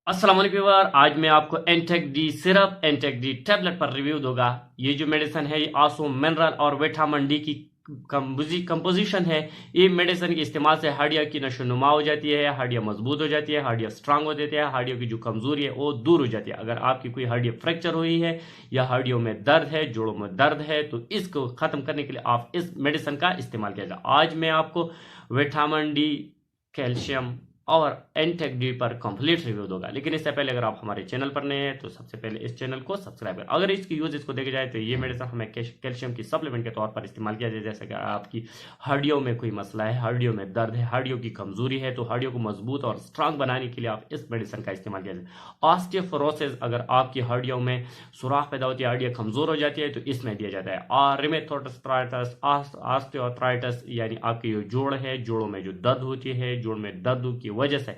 अस्सलाम वालेकुम व्यूअर। आज मैं आपको intake D syrup intake D tablet पर रिव्यू दूंगा। ये जो मेडिसिन है ये आंसू मिनरल और विटामिन डी की कंपोजिशन है। ये मेडिसिन के इस्तेमाल से हड्डियों की नशोनुमा हो जाती है, हड्डियां मजबूत हो जाती है, हड्डियां स्ट्रांग हो जाती है, हड्डियों की जो कमजोरी है वो दूर हो जाती है। अगर आपकी कोई हड्डी फ्रैक्चर हुई है या हड्डियों में दर्द है, जोड़ों में दर्द है, तो इसको खत्म करने के लिए आप इस मेडिसिन का इस्तेमाल किया जाए। आज मैं आपको विटामिन डी, कैल्शियम और एंटेक डी पर कंप्लीट रिव्यू दूंगा। लेकिन इससे पहले अगर आप हमारे चैनल पर नए हैं तो सबसे पहले इस चैनल को सब्सक्राइब करें। अगर इसकी यूज इसको देखा जाए तो ये मेडिसिन हमें कैल्शियम की सप्लीमेंट के तौर पर इस्तेमाल किया जाए। जैसे कि आपकी हड्डियों में कोई मसला है, हड्डियों में दर्द है, हड्डियों की कमजोरी है, तो हड्डियों को मजबूत और स्ट्रांग बनाने के लिए आप इस मेडिसिन का इस्तेमाल किया जाए। ऑस्टियोपोरोसिस, अगर आपकी हड्डियों में सुराख पैदा होती है, हड्डियां कमजोर हो जाती है, तो इसमें दिया जाता है। और रिमेटोआर्थराइटिस, ऑस्टियोआर्थराइटिस यानी आपके जो जोड़ है, जोड़ों में जो दर्द होती है, जोड़ में दर्द की वजह से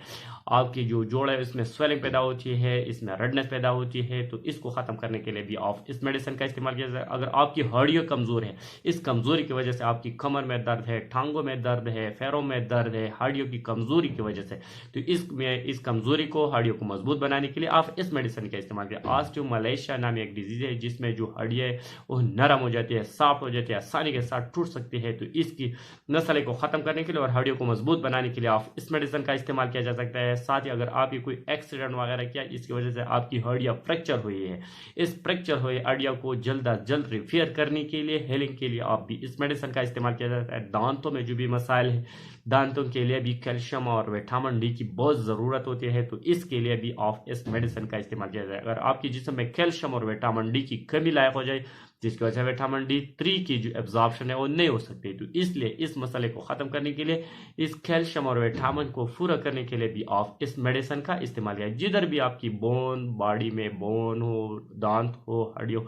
आपकी जो जोड़ है इसमें स्वेलिंग पैदा होती है, इसमें रेडनेस पैदा होती है, तो इसको खत्म करने के लिए भी आप इस मेडिसिन का इस्तेमाल किया जाए। अगर आपकी हड्डियां कमजोर है, इस कमजोरी की वजह से आपकी कमर में दर्द है, टांगों में दर्द है, पैरों में दर्द है, हड्डियों की कमजोरी की वजह से, तो इस कमजोरी को, हड्डियों को मजबूत बनाने के लिए आप इस मेडिसिन का इस्तेमाल करें। ऑस्टियोमालाइशिया नाम एक डिजीज है जिसमें जो हड्डियां वो नरम हो जाती है, सॉफ्ट हो जाती है, आसानी के साथ टूट सकती है। तो इसकी नस्ल को खत्म करने के लिए और हड्डियों को मजबूत बनाने के लिए आप इस मेडिसिन का इस्तेमाल किया जा सकता है। साथ ही अगर आपकी कोई एक्सीडेंट वगैरह किया, इसकी वजह से आपकी हड्डियां फ्रैक्चर हुई है, इस फ्रैक्चर हुई हड्डियों को जल्द अज जल्द रिपेयर करने के लिए, हेलिंग के लिए आप भी इस मेडिसिन का इस्तेमाल किया जाता है। दांतों में जो भी मसाइल है, दांतों के लिए भी कैल्शियम और विटामिन डी की बहुत ज़रूरत होती है, तो इसके लिए भी आप इस मेडिसिन का इस्तेमाल किया जाए। अगर आपकी जिस्म में कैल्शियम और विटामिन डी की कमी लायक हो जाए, जिसकी वजह से विटामिन डी 3 की जो एब्जॉर्प्शन है वो नहीं हो सकती, तो इसलिए इस मसले को ख़त्म करने के लिए, इस कैल्शियम और विटामिन को पूरा करने के लिए भी आप इस मेडिसिन का इस्तेमाल किया। जिधर भी आपकी बोन, बॉडी में बोन हो, दांत हो, हड्डियों,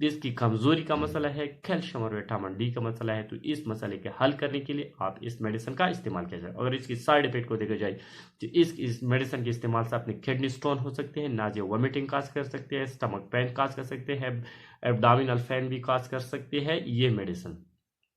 इसकी कमजोरी का मसला है, कैल्शियम और विटामिन डी का मसला है, तो इस मसले के हल करने के लिए आप इस मेडिसिन का इस्तेमाल किया जाए। अगर इसकी साइड इफेक्ट को देखा जाए तो इस मेडिसिन के इस्तेमाल से अपने किडनी स्टोन हो सकते हैं, नाजिया वॉमिटिंग काज कर सकते हैं, स्टमक पेन काज कर सकते हैं, एब्डामिनल फैन भी काज कर सकती है ये मेडिसिन।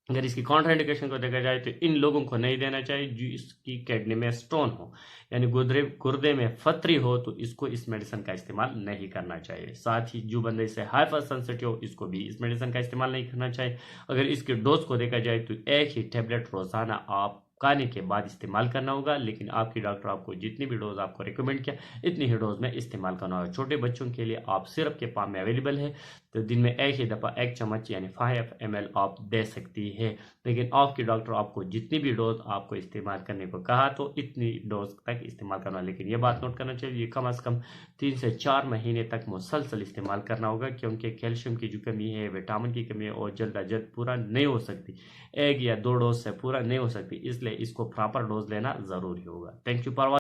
अगर इसकी कॉन्ट्राइंडिकेशन को देखा जाए तो इन लोगों को नहीं देना चाहिए जिसकी किडनी में स्टोन हो, यानी गुर्दे में फतरी हो, तो इसको इस मेडिसिन का इस्तेमाल नहीं करना चाहिए। साथ ही जो बंदे से हाइपर सेंसिटिव हो, इसको भी इस मेडिसिन का इस्तेमाल नहीं करना चाहिए। अगर इसके डोज को देखा जाए तो एक ही टेबलेट रोजाना आप खाने के बाद इस्तेमाल करना होगा, लेकिन आपकी डॉक्टर आपको जितनी भी डोज आपको रिकमेंड किया इतनी ही डोज में इस्तेमाल करना होगा। छोटे बच्चों के लिए आप सिरप के फॉर्म में अवेलेबल है, तो दिन में एक ही दफ़ा 1 चम्मच यानी 5 ml आप दे सकती है। लेकिन आपकी डॉक्टर आपको जितनी भी डोज आपको इस्तेमाल करने को कहा तो इतनी डोज तक इस्तेमाल करना। लेकिन ये बात नोट करना चाहिए, ये कम से कम 3 से 4 महीने तक मुसलसल इस्तेमाल करना होगा, क्योंकि कैल्शियम की जो कमी है, विटामिन की कमी है, और जल्द अज जल्द पूरा नहीं हो सकती, 1 या 2 डोज से पूरा नहीं हो सकती, इसलिए इसको प्रॉपर डोज लेना ज़रूरी होगा। Thank you for